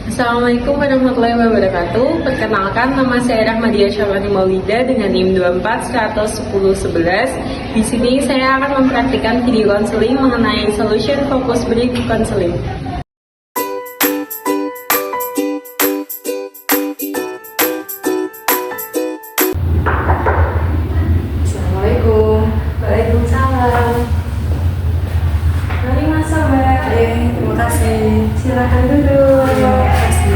Assalamualaikum warahmatullahi wabarakatuh. Perkenalkan, nama saya Rahmadia Syafani Maulida dengan NIM 2411011. Di sini saya akan mempraktikkan video konseling mengenai Solution Focus Brief Counseling. Assalamualaikum. Waalaikumsalam. Mari masuk, Mbak. Terima kasih. Silakan duduk. Terima kasih.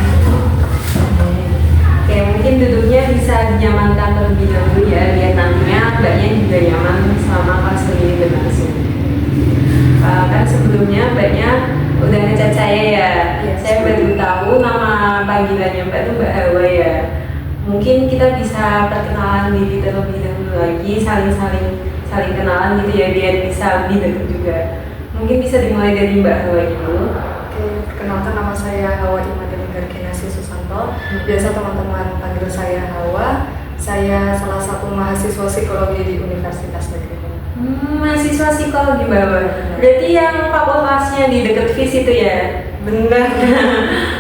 Oke, mungkin duduknya bisa dinyamankan terlebih dahulu ya, biar nantinya Mbaknya juga nyaman selama kelas ini berlangsung. Kan sebelumnya Mbaknya udah ngecat saya ya. Iya. Saya baru tahu nama panggilannya Mbak itu Mbak Hawa ya. Mungkin kita bisa perkenalan diri terlebih dahulu lagi, saling kenalan gitu ya, biar bisa lebih dekat juga. Mungkin bisa dimulai dari Mbak Hawa dulu. Oke, perkenalkan nama saya Hawa Imadil Garkinasi Susanto. Biasa teman-teman panggil saya Hawa. Saya salah satu mahasiswa psikologi di Universitas Negeri. Mahasiswa psikologi Mbak Hawa. Berarti yang fakultasnya di dekat FIS itu ya? Benar.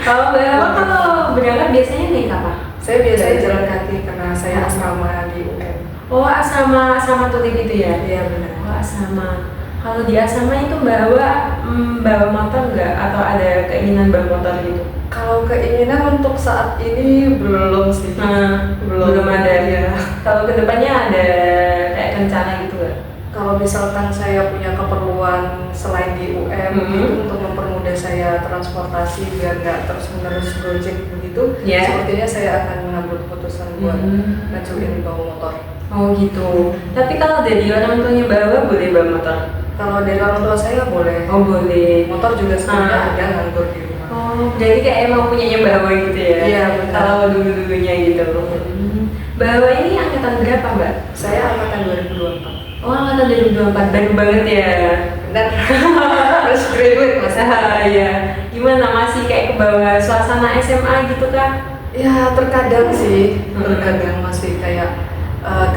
Kalau Mbak Hawa kalau berangkat biasanya naik apa? Saya biasanya jalan kaki karena saya asrama di UM. Oh, asrama tulip itu ya? Iya benar. Oh, asrama. Kalau di asrama itu Mbak Hawa bawa motor nggak? Atau ada keinginan bawa motor gitu? Kalau keinginan untuk saat ini belum sih. Belum ada. Ya. Kalau kedepannya ada kayak rencana gitu nggak? Kalau misalkan saya punya keperluan selain di UM gitu untuk mempermudah saya transportasi biar nggak terus-menerus gojek begitu, Yeah. sepertinya saya akan mengambil keputusan buat ngajuin bawa motor. Oh gitu. Tapi kalau dari orang tuanya bawa boleh bawa motor? Kalau dari orang tua saya boleh. Oh boleh. Motor juga sebenarnya ada nganggur di rumah. Oh, jadi kayak emang punyanya Mbak Hawa gitu ya? Iya, benar. Kalau dulu-dulunya gitu. Mbak Hawa ini angkatan berapa Mbak? Saya angkatan 2024. Oh, angkatan 2024, baru banget ya? Dan fresh graduate mas. Iya. Gimana, masih kayak ke bawah suasana SMA gitu kah? Ya terkadang sih, terkadang masih kayak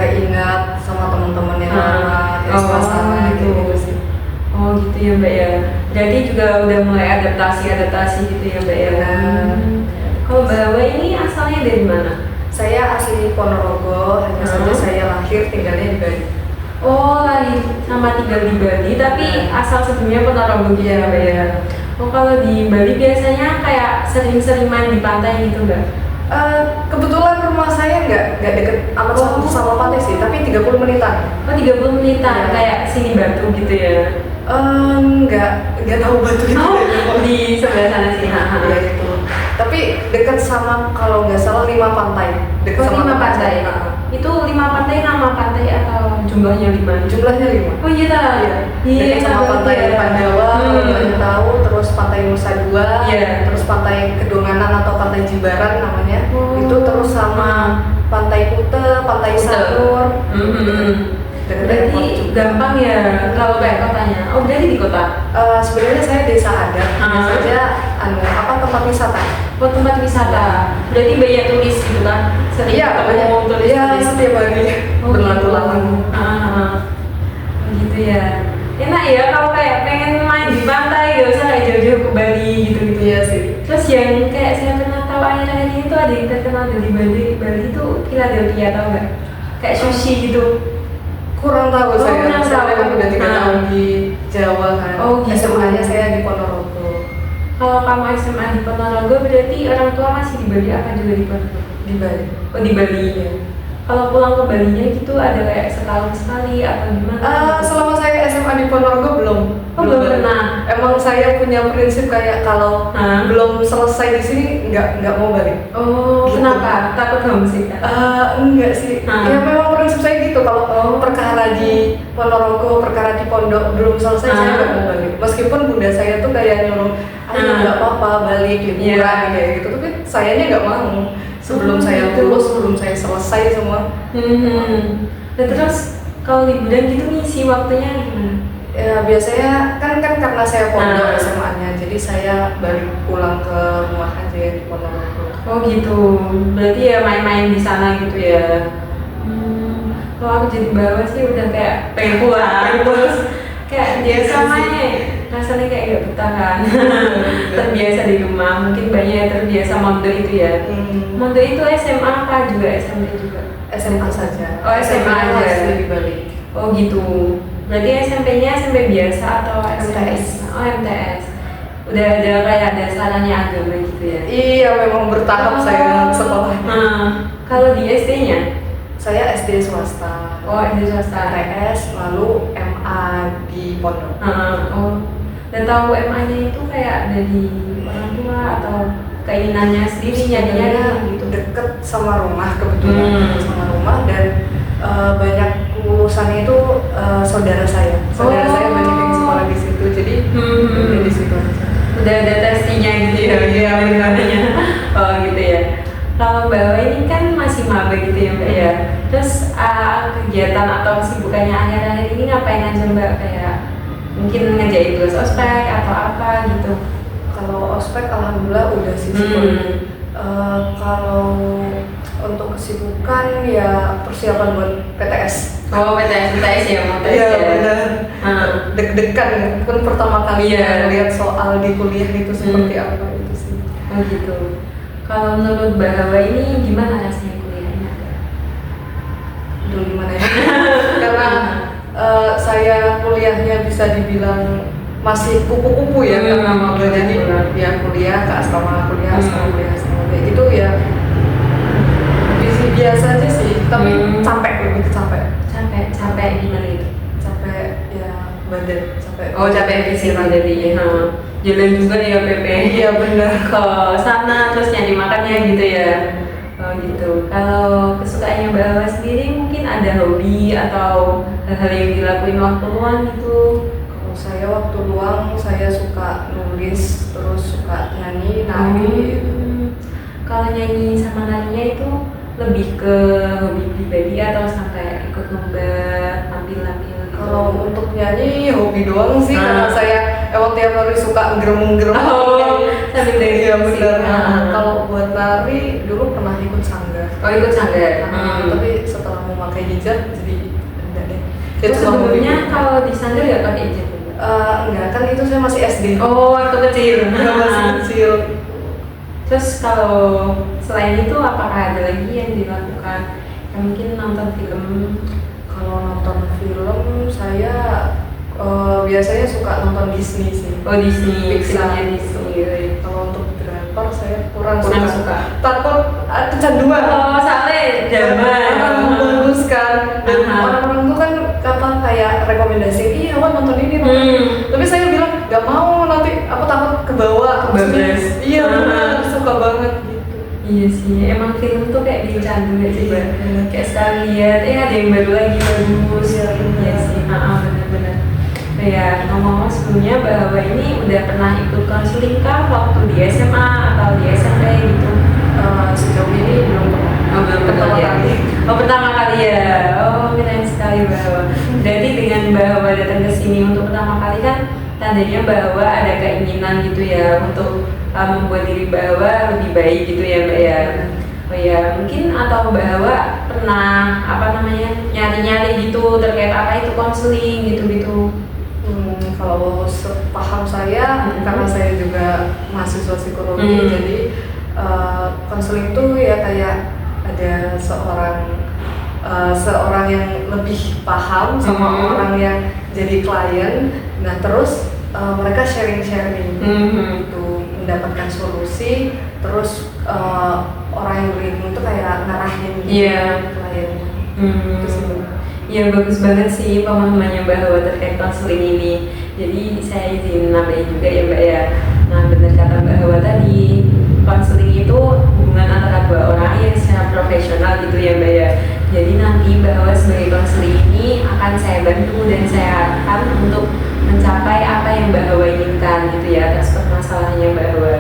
keingat sama teman-teman yang lama, kayak suasana gitu sih. Oh gitu ya Mbak ya. Jadi juga udah mulai adaptasi gitu ya Mbak ya. Kalau Mbak Hawa ini asalnya dari mana? Saya asli Ponorogo, hanya saja saya lahir tinggalnya di Bali. Oh, lahir sama tinggal di Bali, tapi asal sebelumnya Ponorogo gitu ya Mbak ya. Oh, kalau di Bali biasanya kayak sering-sering main di pantai gitu Mbak? Kebetulan rumah saya nggak deket amat sama pantai sih, tapi 30 menitan. Oh, 30 menitan, Ya. kayak sini Batu gitu ya? Nggak tahu Batu itu. Oh, di sebelah sana sih. Ya gitu. Tapi dekat sama kalau nggak salah 5 pantai. Dekat Oh, sama 5 tempat pantai. saya. Itu 5 pantai, nama pantai atau jumlahnya 5? Jumlahnya 5. Oh iya tak? Dekat sama pantai Pandawa, kalau kalian tahu, terus pantai Nusa Dua, Iya. terus pantai Kedonganan atau pantai Jimbaran namanya, Oh. itu terus sama pantai Kute, pantai Kute. Sanur. Berarti gampang ya kalau kayak kotanya. Oh, berarti di kota? Sebenarnya saya desa adat, saja tempat wisata. Oh, tempat wisata. Berarti banyak turis gitu kan? Sering Iya, banyak turis. Iya, setiap hari berlalu-lalu. Gitu ya. Enak ya kalau kayak pengen main di pantai, gak usah kayak jauh-jauh ke Bali gitu-gitu. Iya sih. Terus yang kayak saya pernah tahu akhir-akhir ini tuh ada yang terkenal dari Bali. Bali itu Philadelphia, tau nggak? Kayak sushi gitu. Kurang tahu saya. Kurang Soalnya tahu. kan udah 3 tahun di Jawa kan. Oh, gitu. SMA-nya saya di Ponorogo. Kalau kamu SMA di Ponorogo berarti orang tua masih di Bali apa juga di Ponorogo? Di Bali. Oh, di Bali ya. Kalau pulang ke Balinya gitu ada kayak setahun sekali atau gimana? Selama saya SMA di Ponorogo belum. Oh, belum pernah. Emang saya punya prinsip kayak kalau belum selesai di sini nggak mau balik. Oh, Gitu. kenapa? Takut homesick kan? Enggak sih. Ya memang prinsip saya gitu. Kalau perkara di Ponorogo, perkara di pondok belum selesai, saya nggak mau balik. Meskipun bunda saya tuh kayak nyuruh, ayo nggak apa-apa balik liburan kayak gitu. Tapi sayanya nggak mau. Sebelum saya lulus, sebelum saya selesai semua. Dan terus kalau liburan gitu ngisi waktunya gimana? Ya biasanya kan karena saya pondok SMA-nya, jadi saya balik pulang ke rumah aja di Ponorogo. Oh gitu, berarti ya main-main di sana gitu ya. Kalau aku jadi bawa sih udah kayak pengen pulang terus kayak dia sama rasanya kayak gak betah kan. Terbiasa di rumah, mungkin banyak yang terbiasa mondok itu ya. Mondok itu SMA apa juga SMP juga? SMA saja. Oh SMA aja. Masih di Bali. Oh gitu. Berarti SMP-nya SMP biasa atau MTS? Oh MTS. Udah ada kayak dasarnya agama gitu ya? Iya, memang bertahap saya sekolahnya. Kalau di SD-nya? Saya SD swasta. Oh SD swasta. MTS, lalu MA di pondok. Oh. Dan tahu MA-nya itu kayak dari orang tua atau keinginannya sendiri nyari gitu, deket sama rumah kebetulan, sama rumah, dan banyak lulusannya itu saudara saya. Saudara saya banyak yang sekolah di situ, jadi di situ aja. Udah ada testinya gitu ya? Iya benar-benar. Oh gitu ya. Kalau Mbak Awa ini kan masih maba gitu ya Mbak ya. Terus kegiatan atau kesibukannya akhir-akhir ini ngapain aja Mbak? Kayak mungkin ngerjain tugas ospek atau apa gitu? Kalau ospek alhamdulillah udah sih. Kalau untuk kesibukan ya persiapan buat PTS. Oh PTS ya mau tes ya? Iya benar. Deg-degan kan pertama kali lihat soal di kuliah itu seperti apa itu sih. Oh gitu. Kalau menurut Mbak Hawa ini gimana rasanya kuliahnya? Aduh gimana ya? Karena saya kuliahnya bisa dibilang masih kupu-kupu ya, karena mau jadi ya kuliah ke asrama kuliah, asrama kuliah itu ya biasa aja sih, tapi lebih capek gimana itu? Capek ya badan, capek. Oh capek fisik jadi jalan juga ya PP. Iya benar. Ke sana terus nyari makannya gitu ya. Oh gitu. Kalau kesukaannya Mbak Hawa sendiri mungkin ada hobi atau hal-hal yang dilakuin waktu luang gitu? Kalau saya waktu luang saya suka nulis, terus suka nyanyi, nari. Kalau nyanyi sama narinya itu lebih ke hobi pribadi atau sampai ikut lomba tampil-tampil gitu? Kalau untuk nyanyi hobi doang sih, karena saya emang tiap hari suka gerem-gerem. Sambil dari ya benar. Kalau buat nari dulu pernah ikut sanggar. Oh ikut sanggar. Tapi setelah memakai hijab jadi enggak deh. Terus sebelumnya kalau di sanggar nggak pakai hijab? Enggak, kan itu saya masih SD. Oh waktu kecil. Masih kecil. Terus kalau selain itu apakah ada lagi yang dilakukan? Ya, mungkin nonton film. Kalau nonton film saya biasanya suka nonton Disney sih. Oh Disney, Pixar. Disney. Kalau untuk drakor saya kurang suka. Takut kecanduan. Oh soalnya zaman bagus kan. Dan orang-orang tuh kan kayak rekomendasi, iya Wan nonton ini Tapi saya bilang gak mau, nanti aku takut kebawa. Iya benar, suka banget gitu. Iya sih, emang film tuh kayak bikin candu gak sih Mbak? Kayak sekali lihat, ada yang baru lagi bagus. Iya sih, benar-benar. Ya ngomong-ngomong sebelumnya Mbak Hawa ini udah pernah ikut konseling kah waktu di SMA atau di SMP gitu? Sejauh ini belum pernah. Belum pertama kali. Oh pertama kali ya. Oh keren sekali Mbak Hawa. Berarti dengan Mbak Hawa datang ke sini untuk pertama kali kan tandanya Mbak Hawa ada keinginan gitu ya untuk membuat diri Mbak Hawa lebih baik gitu ya Mbak ya. Oh ya mungkin atau Mbak Hawa pernah nyari-nyari gitu terkait apa itu konseling gitu-gitu. Kalau sepaham saya, karena saya juga mahasiswa psikologi, jadi konseling itu ya kayak ada seorang yang lebih paham sama orang yang jadi klien. Nah terus mereka sharing-sharing gitu, mendapatkan solusi. Terus orang yang berilmu itu kayak ngarahin kliennya. Itu sih. Ya bagus banget sih pemahamannya Mbak Hawa terkait konseling ini. Jadi saya izin nambahin juga ya Mbak ya. Nah benar kata Mbak Hawa tadi, konseling itu hubungan antara dua orang yang secara profesional gitu ya Mbak ya. Jadi nanti Mbak Hawa sebagai konseling ini akan saya bantu dan saya arahkan untuk mencapai apa yang Mbak Hawa inginkan gitu ya atas permasalahannya Mbak Hawa.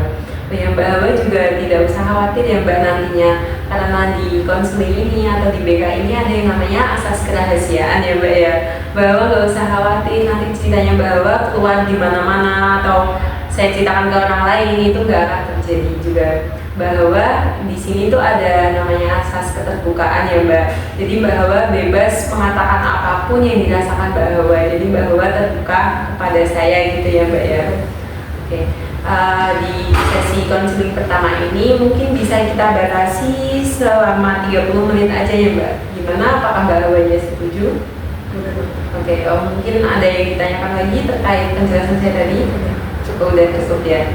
Yang Mbak Hawa juga tidak usah khawatir ya Mbak nantinya, karena di konseling ini atau di BK ini ada yang namanya asas kerahasiaan ya Mbak ya. Mbak Hawa nggak usah khawatir nanti ceritanya Mbak Hawa keluar di mana-mana atau saya ceritakan ke orang lain, itu nggak akan terjadi juga juga bahwa di sini tuh ada namanya asas keterbukaan ya Mbak. Jadi bahwa bebas mengatakan apapun yang dirasakan bahwa. Jadi bahwa terbuka kepada saya gitu ya Mbak ya. Oke. Di sesi konseling pertama ini mungkin bisa kita batasi selama 30 menit aja ya Mbak. Gimana, apakah Mbak Awanya setuju? Oke, mungkin ada yang ditanyakan lagi terkait penjelasan saya tadi? Udah cukup ya.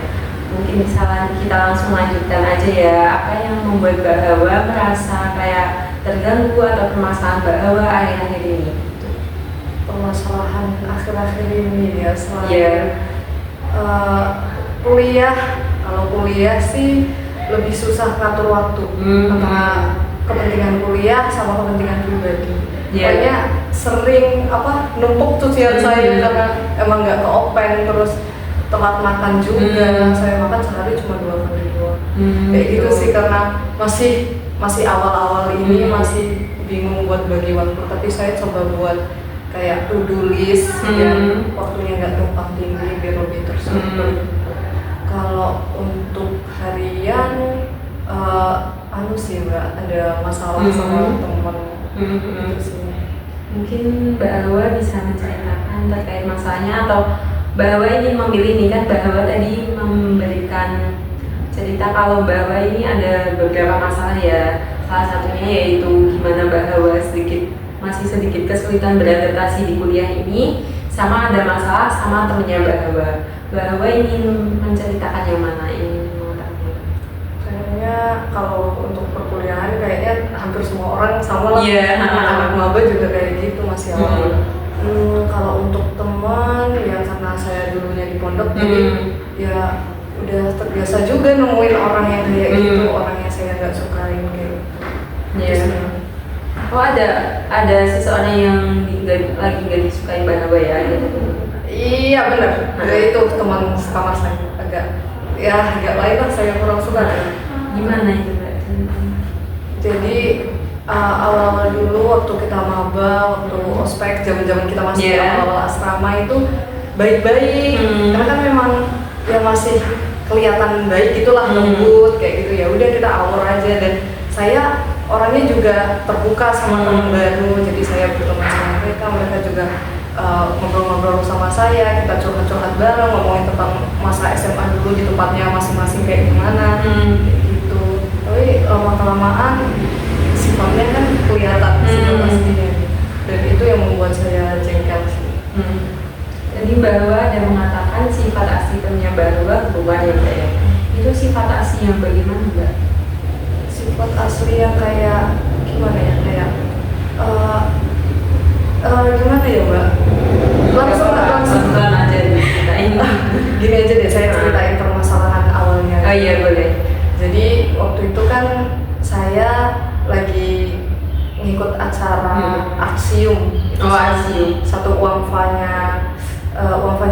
Mungkin bisa kita langsung lanjutkan aja ya. Apa yang membuat Mbak Hawa merasa kayak terganggu atau permasalahan Mbak Hawa akhir-akhir ini? Permasalahan akhir-akhir ini ya selain kuliah. Kalau kuliah sih lebih susah ngatur waktu antara kepentingan kuliah sama kepentingan pribadi. Pokoknya sering numpuk tujuan saya karena emang nggak ke-open, terus telat makan juga. Saya makan sehari cuma 2 kali doang. Kayak gitu sih, karena masih awal-awal ini masih bingung buat bagi waktu. Tapi saya coba buat kayak to-do list yang waktunya nggak tumpang tinggi biar lebih terstruktur. Kalau untuk harian sih Mbak, ada masalah sama teman gitu sih. Mungkin Mbak Hawa bisa menceritakan terkait masalahnya, atau Mbak Hawa ingin memilih nih, kan Mbak Hawa tadi memberikan cerita kalau Mbak Hawa ini ada beberapa masalah ya. Salah satunya yaitu gimana Mbak Hawa masih sedikit kesulitan beradaptasi di kuliah ini, sama ada masalah sama temennya Mbak Hawa. Mbak Hawa ingin menceritakan yang mana ini? Kayaknya kalau untuk perkuliahan kayaknya hampir semua orang sama lah. Anak-anak maba juga kayak gitu, masih awal. Kalau untuk teman ya, karena saya dulunya di pondok, jadi ya udah terbiasa juga nemuin orang yang kayak gitu, orang yang saya nggak sukain gitu. Oh, ada seseorang yang lagi nggak disukain Mbak Hawa ya? Iya benar. Itu teman sekamar saya agak lain lah, saya kurang suka. Gimana itu Mbak? Jadi awal-awal dulu waktu kita maba, waktu ospek, zaman-zaman kita masih awal-awal asrama itu baik-baik. Karena kan memang ya masih kelihatan baik gitulah, lembut kayak gitu. Ya udah kita awur aja, dan saya orangnya juga terbuka sama teman baru. Jadi saya berteman sama mereka juga ngobrol-ngobrol sama saya, kita curhat-curhat bareng, ngomongin tentang masa SMA dulu di tempatnya masing-masing kayak gimana. Tapi lama-kelamaan sifatnya kan kelihatan sifat aslinya, dan itu yang membuat saya jengkel sih. Jadi Mbak Hawa ada mengatakan sifat asli temannya Mbak Hawa berubah ya Mbak ya? Itu sifat asli yang bagaimana Mbak? Sifat asli yang kayak gimana ya, kayak gimana ya Mbak? Langsung aja diceritain. Gini aja deh, saya ceritain permasalahan awalnya. Oh iya boleh. Jadi waktu itu kan saya lagi ngikut acara Aksium. Aksium. Satu uangfanya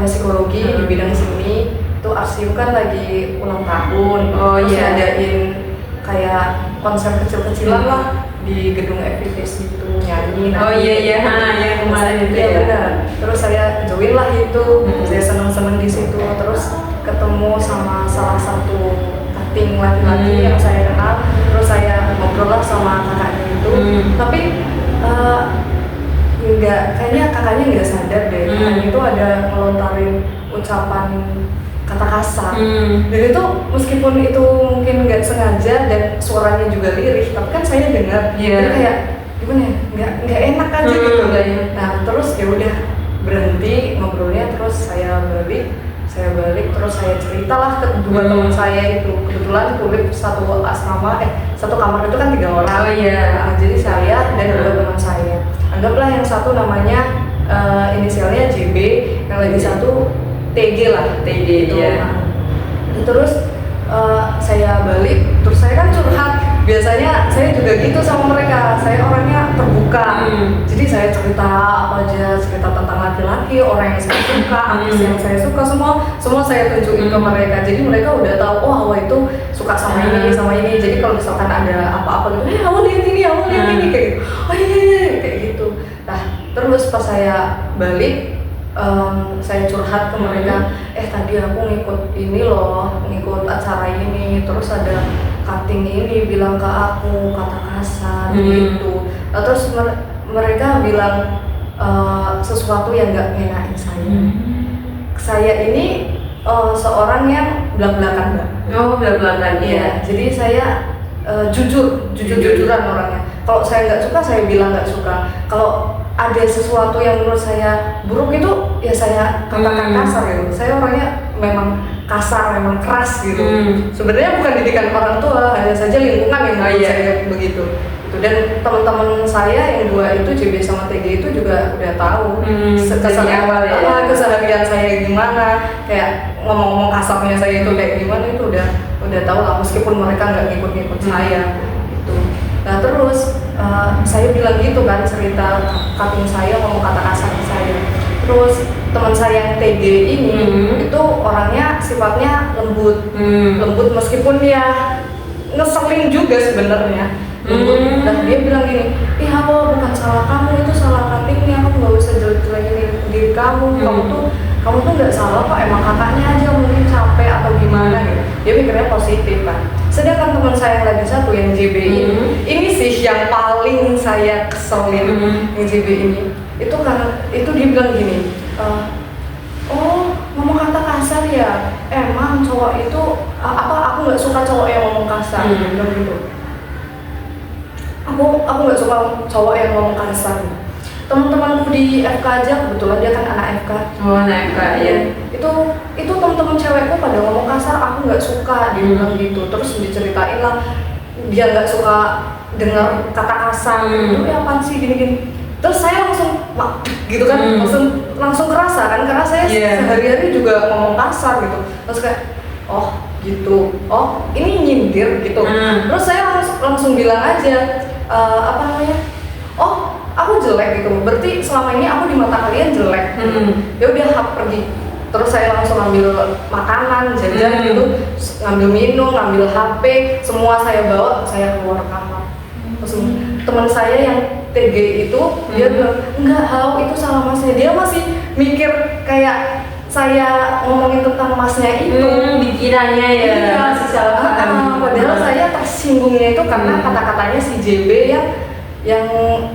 psikologi di bidang seni. Itu Aksium kan lagi ulang tahun. Terus ngadain kayak konser kecil-kecilan lah di gedung FIVS itu, nyanyi. Yang kemarin itu ya. Benar. Terus saya join lah itu. Saya seneng-seneng di situ. Terus ketemu sama salah satu cutting laki-laki yang saya kenal, terus saya ngobrol lah sama kakaknya itu. Tapi kayaknya kakaknya nggak sadar deh, kakaknya itu ada ngelontarin ucapan kata kasar. Dan itu meskipun itu mungkin nggak sengaja dan suaranya juga lirih, tapi kan saya dengar. Jadi kayak gimana ya, nggak enak aja gitu. Nah terus ya udah berhenti ngobrolnya, terus saya balik terus saya ceritalah ke dua teman saya itu. Kebetulan kuliah satu kamar itu kan 3 orang. Nah, jadi saya dan 2 teman saya, anggaplah yang satu namanya inisialnya JB, yang lagi satu TG itu. Terus saya balik, terus saya kan curhat. Biasanya saya juga gitu sama mereka, saya orangnya terbuka. Jadi saya cerita apa aja, cerita tentang laki-laki, orang yang saya suka, artis yang saya suka, semua saya tunjukin ke mereka. Jadi mereka udah tahu, oh Hawa itu suka sama ini. Jadi kalau misalkan ada apa-apa gitu, Hawa lihat ini kayak gitu. Oh iya kayak gitu. Nah terus pas saya balik, saya curhat ke mereka, tadi aku ngikut ini loh, ngikut acara ini, terus ada cutting ini bilang ke aku kata kasar gitu. Terus mereka bilang sesuatu yang nggak ngenain saya. Saya ini seorang yang belak-belakan Mbak. Oh, belak-belakan. Iya. Jadi saya jujur-jujuran orangnya. Kalau saya nggak suka, saya bilang nggak suka. Kalau ada sesuatu yang menurut saya buruk itu, ya saya katakan kasar gitu. Saya orangnya memang kasar, memang keras gitu. Sebenarnya bukan didikan orang tua, hanya saja lingkungan yang membuat saya begitu. Dan teman-teman saya yang dua itu JB sama TG itu juga udah tahu keseharian saya gimana, kayak ngomong-ngomong kasarnya saya itu kayak gimana, itu udah tahu lah, meskipun mereka nggak ngikut-ngikut saya gitu. Nah terus saya bilang gitu kan, cerita cutting saya, ngomong kata kasar ke saya. Terus teman saya yang TG ini itu orangnya sifatnya lembut meskipun dia ngeselin juga sebenarnya. Dan dia bilang gini, halo, bukan salah kamu, itu salah cuttingnya, kamu nggak usah jelek-jelekin diri kamu. Kamu tuh nggak salah kok, emang kakaknya aja mungkin capek atau gimana gitu. Dia mikirnya positif kan. Sedangkan teman saya yang lagi satu yang JB ini sih yang paling saya keselin yang JB ini. Itu karena itu dia bilang gini, ngomong kata kasar ya, emang cowok itu aku nggak suka cowok yang ngomong kasar gitu. Aku nggak suka cowok yang ngomong kasar. Teman-temanku di FK aja, kebetulan dia kan anak FK. Oh, anak FK ya. Itu teman-teman cewekku pada ngomong kasar, aku nggak suka, dia bilang gitu. Terus diceritain lah, dia nggak suka dengar kata kasar. Itu apaan sih gini-gini. Terus saya langsung gitu kan, langsung kerasa kan, karena saya sehari-hari juga ngomong kasar gitu. Terus kayak, oh gitu, oh ini nyindir gitu. Terus saya langsung bilang aja, oh aku jelek gitu, berarti selama ini aku di mata kalian jelek. Ya udah, hap pergi. Terus saya langsung ambil makanan, jajan gitu, ngambil minum, ngambil HP, semua saya bawa, saya keluar kamar. Terus teman saya yang TG itu dia bilang, enggak, halo, itu salah masnya. Dia masih mikir kayak saya ngomongin tentang masnya itu, dikiranya ya. Iya, padahal saya tersinggungnya itu karena kata-katanya si JB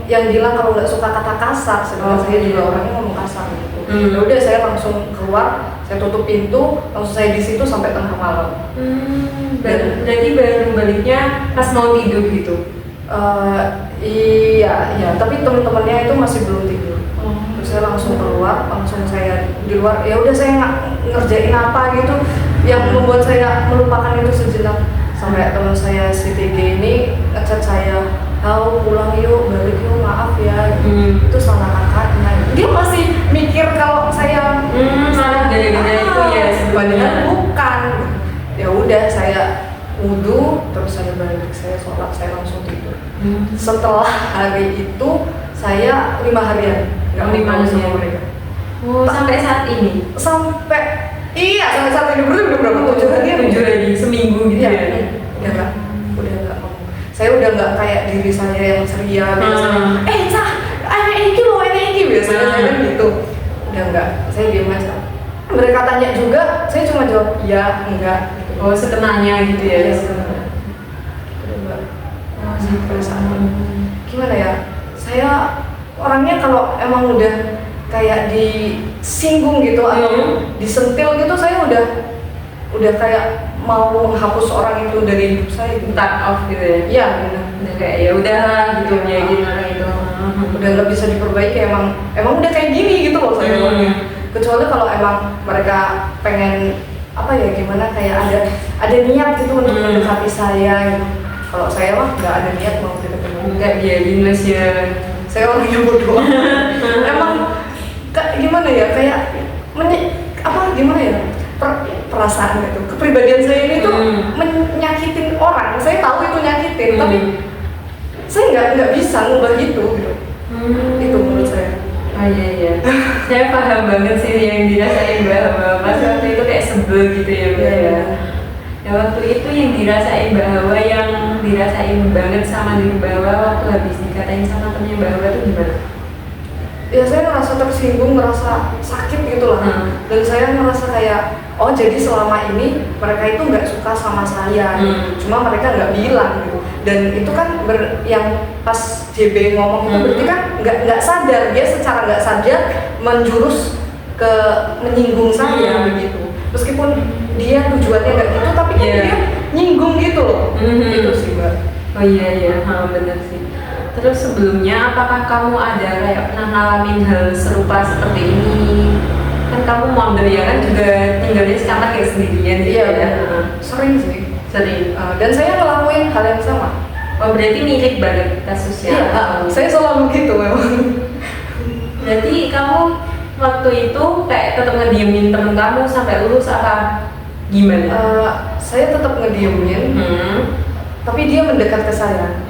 yang bilang kalau nggak suka kata kasar, sedangkan saya juga orangnya ngomong kasar gitu. Ya udah, saya langsung keluar, saya tutup pintu, langsung saya di situ sampai tengah malam. Jadi baru baliknya pas mau tidur gitu. Iya, tapi teman-temannya itu masih belum tidur. Terus saya langsung keluar, langsung saya di luar. Ya udah, saya ngerjain apa gitu yang membuat saya melupakan itu sejenak. Sampai teman saya si TG ini ngechat saya, "Halo, pulang yuk, balik yuk, maaf ya." Itu salah kakaknya. Dia masih mikir kalau saya salah gara-gara itu ya, padahal bukan. Ya udah, saya wudhu, terus saya balik, saya sholat, saya langsung tidur. Setelah hari itu saya 5 harian nggak ngomong sama mereka. Sampai saat ini? Sampai saat ini udah berapa? 7 hari, seminggu gitu ya? Udah nggak ngomong. Saya udah nggak kayak diri saya yang ceria biasanya. Ini biasanya saya kan gitu. Udah nggak, saya diam aja. Mereka tanya juga, saya cuma jawab iya, enggak. Gitu. Oh, setenangnya gitu ya? Iya, setenangnya. Perasaan gimana ya? Saya orangnya kalau emang udah kayak disinggung gitu atau disentil gitu, saya udah kayak mau menghapus orang itu dari hidup saya, cut off gitu ya? Iya, benar. Udah kayak ya udahlah gitu ya, gitu orang itu. Udah nggak bisa diperbaiki, emang udah kayak gini gitu loh saya orangnya. Kecuali kalau emang mereka pengen gimana, kayak ada niat gitu untuk mendekati saya gitu. Kalau saya mah nggak ada niat mau deketin. Enggak, biarin mas ya. Saya orangnya bodoh. Emang gimana ya, kayak gimana ya, perasaan gitu, kepribadian saya ini tuh menyakitin orang. Saya tahu itu nyakitin, tapi saya nggak bisa ngubah gitu. Itu menurut saya. Oh iya. Saya paham banget sih yang dirasain Mbak Hawa. Pas waktu itu kayak sebel gitu ya Mbak ya. Ya waktu itu yang dirasain Mbak Hawa, yang dirasain banget sama diri Mbak Hawa waktu habis dikatain sama temennya Mbak Hawa itu gimana? ya saya ngerasa tersinggung, ngerasa sakit gitu lah. Dan saya ngerasa kayak, oh jadi selama ini mereka itu nggak suka sama saya, cuma mereka nggak bilang gitu. Dan itu kan yang pas JB ngomong itu berarti kan nggak sadar, dia secara nggak sadar menjurus ke menyinggung saya begitu. Meskipun dia tujuannya nggak gitu, tapi kan dia nyinggung gitu loh. Itu sih Mbak. Oh iya, benar sih. Terus sebelumnya apakah kamu ada kayak pernah ngalamin hal serupa seperti ini? Kan kamu model ya kan juga tinggalnya sekarang kayak sendirian gitu ya? Sering sih. Sering. Dan saya ngelakuin hal yang sama. Oh berarti mirip banget kasusnya? Iya, saya selalu gitu memang. Berarti kamu waktu itu kayak tetap ngediemin temen kamu sampai lulus apa gimana? Saya tetap ngediemin. Tapi dia mendekat ke saya,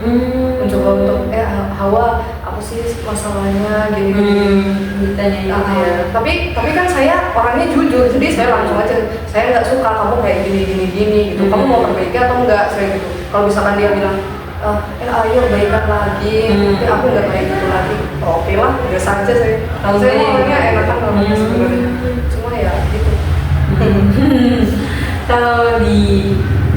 mencoba untuk Hawa apa sih masalahnya gini ditanya gitu ya. Tapi kan saya orangnya jujur, jadi saya langsung aja, saya nggak suka kamu kayak gini gitu. Kamu mau perbaiki atau enggak? Saya gitu. Kalau misalkan dia bilang ayo baikan lagi, tapi aku nggak baik gitu lagi, oke lah, biasa aja saya. Kalau saya orangnya enakan orangnya sebenarnya, cuma ya gitu. Kalau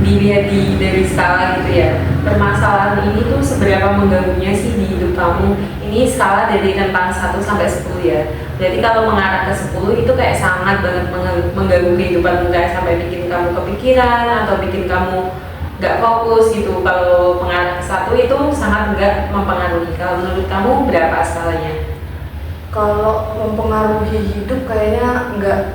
dilihat dari skala gitu ya, permasalahan ini tuh seberapa mengganggunya sih di hidup kamu? Ini skala dari rentang 1 sampai 10 ya. Jadi kalau mengarah ke 10 itu kayak sangat banget mengganggu kehidupan kayak sampai bikin kamu kepikiran atau bikin kamu nggak fokus gitu. Kalau mengarah ke 1 itu sangat nggak mempengaruhi. Kalau menurut kamu berapa skalanya? Kalau mempengaruhi hidup kayaknya nggak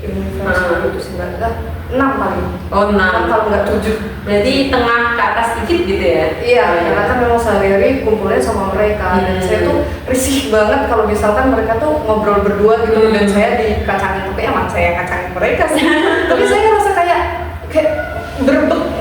universal itu sih Mbak, 6 paling. Oh 6. Kalau nggak 7. Berarti tengah ke atas dikit gitu ya? Iya, karena kan memang sehari-hari kumpulnya sama mereka dan saya tuh risih banget kalau misalkan mereka tuh ngobrol berdua gitu dan saya dikacangin, tapi emang saya kacangin mereka sih. Tapi saya ngerasa kayak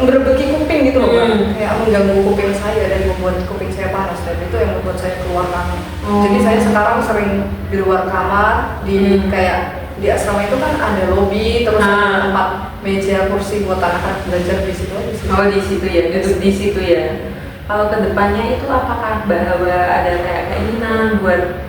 berbeki kuping gitu loh, kayak mengganggu kuping saya dan membuat kuping saya panas, dan itu yang membuat saya keluar kamar. Jadi saya sekarang sering di luar kamar, kayak di asrama itu kan ada lobi, terus ada tempat meja kursi buat anak-anak belajar di situ aja. Oh di situ ya, duduk di situ ya. Kalau kedepannya itu apakah bahwa ada kayak keinginan buat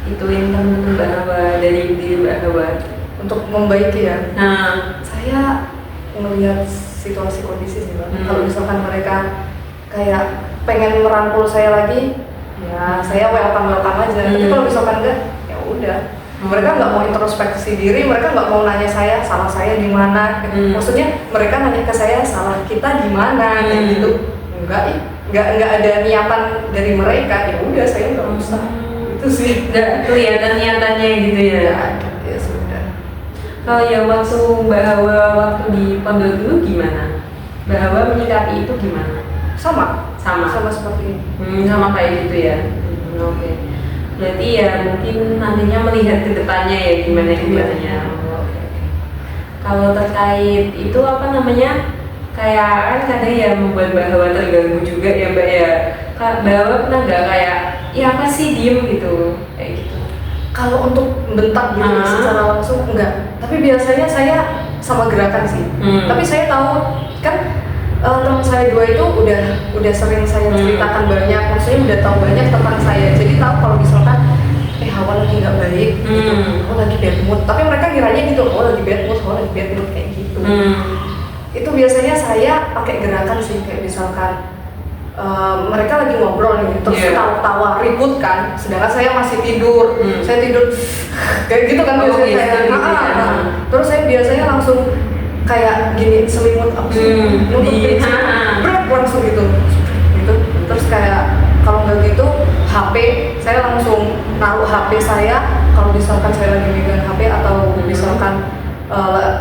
ituin temen bahwa dari diri bahwa untuk membaiki ya? Nah, saya melihat situasi kondisi sih Mbak. Kalau misalkan mereka kayak pengen merangkul saya lagi, ya saya welcome aja. Tapi kalau misalkan enggak, ya udah. Mereka nggak mau introspeksi diri, mereka nggak mau nanya saya salah saya di mana. Maksudnya mereka nanya ke saya salah kita di mana kayak gitu. Nggak ada niatan dari mereka. Ya udah saya nggak usah. Itu sih. Nggak kelihatan niatannya gitu ya. Ya sudah. Kalau ya waktu Mbak Hawa waktu di pondok dulu gimana? Mbak Hawa menyikapi itu gimana? Sama seperti ini. Sama kayak gitu ya. Oke. Berarti ya mungkin nantinya melihat ke depannya ya gimana. Kalau terkait itu apa namanya, kayak kan kadang ya membuat Mbak Hawa terganggu juga ya Mbak ya. Mbak Hawa pernah nggak kayak ya apa sih diem gitu kayak gitu? Kalau untuk bentak gitu secara langsung enggak, tapi biasanya saya sama gerakan sih. Tapi saya tahu kan teman saya dua itu udah sering saya ceritakan banyak, maksudnya udah tahu banyak tentang saya. Jadi tahu kalau misalkan Hawa lagi nggak baik, gitu, lagi bad mood. Tapi mereka kiranya gitu, lagi bad mood kayak gitu. Itu biasanya saya pakai gerakan sih, kayak misalkan mereka lagi ngobrol nih, terus tawa ribut kan, sedangkan saya masih tidur. Saya tidur kayak gitu kan biasanya saya. Terus saya biasanya langsung kayak gini selimut apa sih berat langsung gitu. Terus kayak kalau nggak gitu HP saya langsung naruh HP saya kalau misalkan saya lagi megang HP atau misalkan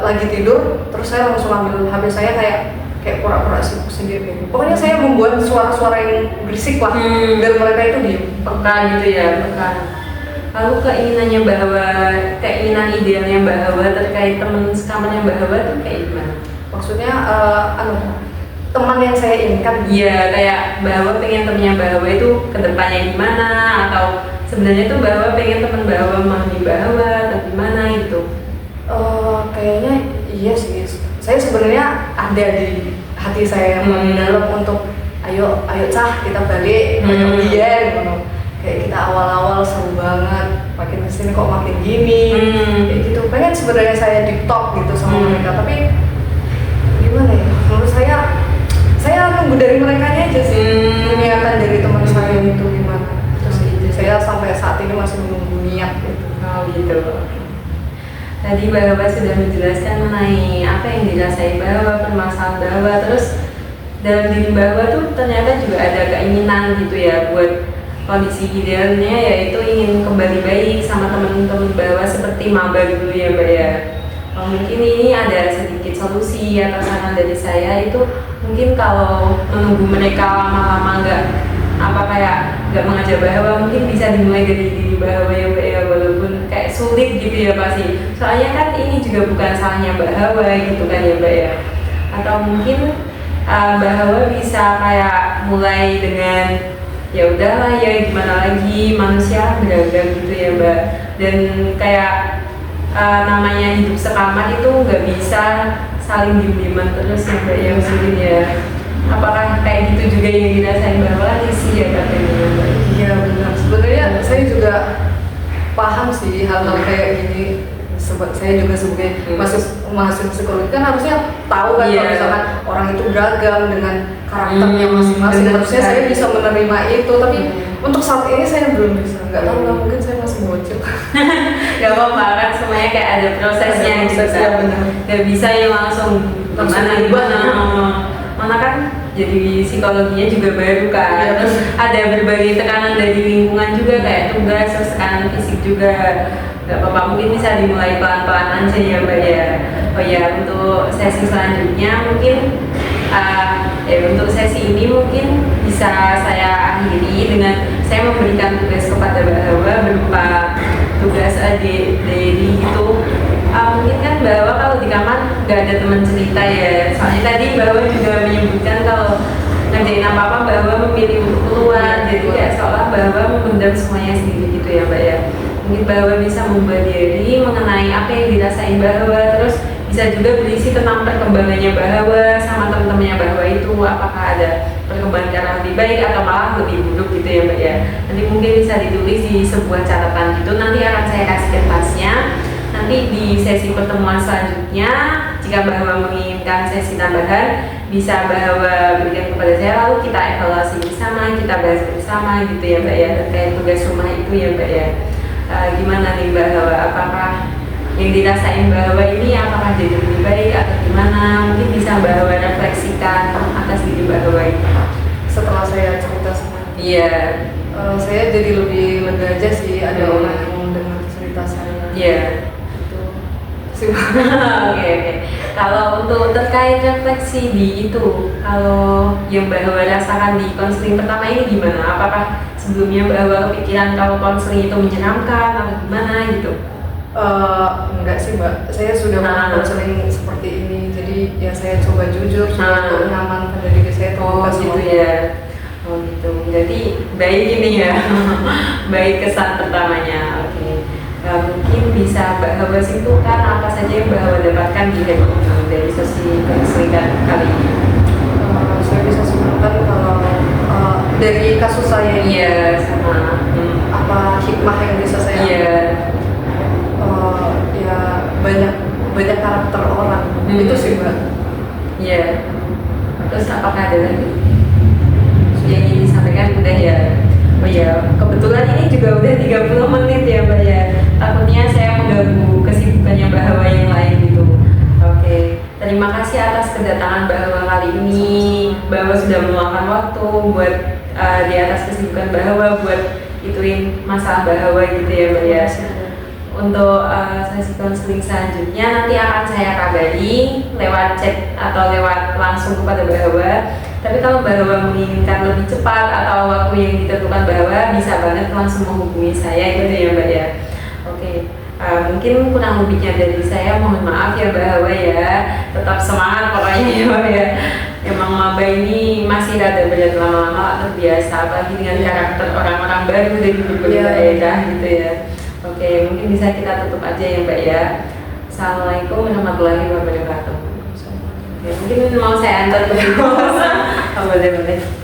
lagi tidur, terus saya langsung ambil HP saya kayak pura-pura sibuk sendiri. Pokoknya saya membuat suara-suara yang berisik lah biar mereka itu diem. Peka gitu ya, peka. Lalu keinginan idealnya Mbak Hawa terkait teman sekamarnya Mbak Hawa itu kayak gimana? Maksudnya teman yang saya inginkan? Iya, kayak Mbak Hawa pengen temennya Mbak Hawa itu kedepannya gimana? Atau sebenarnya tuh Mbak Hawa pengen teman Mbak Hawa memahami Mbak Hawa atau gimana gitu? Kayaknya iya sih. Saya sebenarnya ada di hati saya yang paling dalam untuk ayo Cah kita balik, ayo Bian, kayak kita awal-awal seru banget, makin kesini kok makin gini, kayak gitu. Pengen sebenarnya saya deep talk gitu sama mereka, tapi gimana ya? Menurut saya nunggu dari mereka aja sih, niatan dari teman saya itu gimana. Terus saya sampai saat ini masih menunggu niat gitu. Oh gitu. Tadi Mbak sudah menjelaskan mengenai apa yang dirasain Mbak, permasalahan Mbak, terus dalam diri Mbak tuh ternyata juga ada keinginan gitu ya buat kondisi idealnya, yaitu ingin kembali baik sama teman-teman Mbak seperti maba dulu ya Mbak ya. Mungkin ini ada sedikit solusi atau saran dari saya, itu mungkin kalau menunggu mereka lama-lama nggak mengajak bahwa mungkin bisa dimulai dari diri bahwa ya Mbak ya, walaupun kayak sulit gitu ya pasti. Soalnya kan ini juga bukan salahnya Mbak Hawa gitu kan ya Mbak ya. Atau mungkin Mbak Hawa bisa kayak mulai dengan ya udahlah ya gimana lagi, manusia beragam gitu ya Mbak, dan kayak namanya hidup sekamar itu nggak bisa saling diem-dieman terus ya Mbak ya, mungkin ya. Apakah kayak gitu juga yang dirasain Mbak Wali sih ya katanya Mbak? Iya benar, sebenarnya saya juga paham sih hal-hal kayak gini. Saya juga sebagai mahasiswa psikologi kan harusnya tahu kan kalau misalkan orang itu beragam dengan karakternya masing-masing, harusnya saya bisa menerima itu, tapi untuk saat ini saya belum bisa. Nggak tahu lah, mungkin saya masih bocil. Gak apa-apa kan, semuanya kayak ada prosesnya gitu kan. Gak bisa yang langsung gimana mana kan jadi psikologinya juga baru kan, terus ada berbagai tekanan dari lingkungan juga, kayak tugas, terus tekanan fisik juga. Gak apa-apa, mungkin bisa dimulai pelan-pelan aja ya Mbak ya. Oh ya, untuk sesi selanjutnya mungkin untuk sesi ini mungkin bisa saya akhiri dengan saya memberikan tugas kepada Mbak Hawa berupa tugas dari itu. Mungkin kan Mbak Hawa kalau di kamar nggak ada teman cerita ya, soalnya tadi Mbak Hawa juga menyebutkan kalau ngerjain apa-apa Mbak Hawa memilih untuk keluar, jadi kayak seolah Mbak Hawa memendam semuanya sendiri gitu ya Mbak ya. Mungkin Mbak Hawa bisa membuat diri mengenai apa yang dirasain Mbak Hawa, terus bisa juga berisi tentang perkembangannya Mbak Hawa sama teman-temannya Mbak Hawa itu, apakah ada perkembangan cara lebih baik atau malah lebih buruk gitu ya Mbak ya. Nanti mungkin bisa ditulis di sebuah catatan gitu, nanti akan saya kasih kertasnya. Nanti di sesi pertemuan selanjutnya, jika Mbak Hawa menginginkan sesi tambahan, bisa Mbak Hawa berikan kepada saya, lalu kita evaluasi bersama, kita bahas bersama gitu ya Mbak ya, terkait tugas rumah itu ya Mbak ya. Gimana nih Mbak Hawa, apakah yang dirasain Mbak Hawa ini apakah jadi lebih baik atau gimana? Mungkin bisa Mbak Hawa refleksikan atas diri Mbak Hawa ini. Setelah saya cerita semuanya, Iya. Saya jadi lebih lega aja sih, ada orang yang mau dengar cerita saya. Iya. Oke. Kalau untuk terkait refleksi di itu, kalau yang Mbak Hawa rasakan di konseling pertama ini gimana? Apakah sebelumnya Mbak Hawa kepikiran kalau konseling itu menyenangkan atau gimana gitu? Enggak sih Mbak, saya sudah pernah konseling seperti ini, jadi ya saya coba jujur, untuk nyaman pada diri saya. Gitu ya. Oh gitu. Jadi baik ini ya. Baik kesan pertamanya. Oke. Mungkin bisa Mbak Hawa simpulkan apa saja yang Mbak Hawa dapatkan di dari sesi konseling kali ini. Saya bisa simpulkan kalau dari kasus saya ini, sama apa hikmah yang bisa saya ya banyak karakter orang itu sih Mbak. Iya. Terus apakah ada lagi yang ingin disampaikan? Udah ya. Oh ya, kebetulan ini juga udah 30 menit ya Mbak ya. Takutnya saya mengganggu kesibukannya Mbak Hawa yang lain gitu. Oke, terima kasih atas kedatangan Mbak Hawa kali ini. Mbak Hawa sudah meluangkan waktu buat di atas kesibukan Mbak Hawa buat ituin masalah Mbak Hawa gitu ya Mbak ya. Untuk sesi konseling selanjutnya nanti akan saya kabari lewat chat atau lewat langsung kepada Mbak Hawa. Tapi kalau Mbak Hawa menginginkan lebih cepat atau waktu yang ditentukan Mbak Hawa, bisa banget langsung menghubungi saya gitu ya Mbak ya. Oke, mungkin kurang lebihnya dari saya, mohon maaf ya Mbak Hawa ya. Tetap semangat pokoknya ya Mbak ya. Emang maba ini masih rada berat, lama-lama terbiasa, apalagi dengan karakter orang-orang baru dari berbagai daerah gitu ya. Oke, mungkin bisa kita tutup aja ya Mbak ya. Assalamualaikum warahmatullahi wabarakatuh. Ya, mungkin mau saya antar ke ibu. Boleh.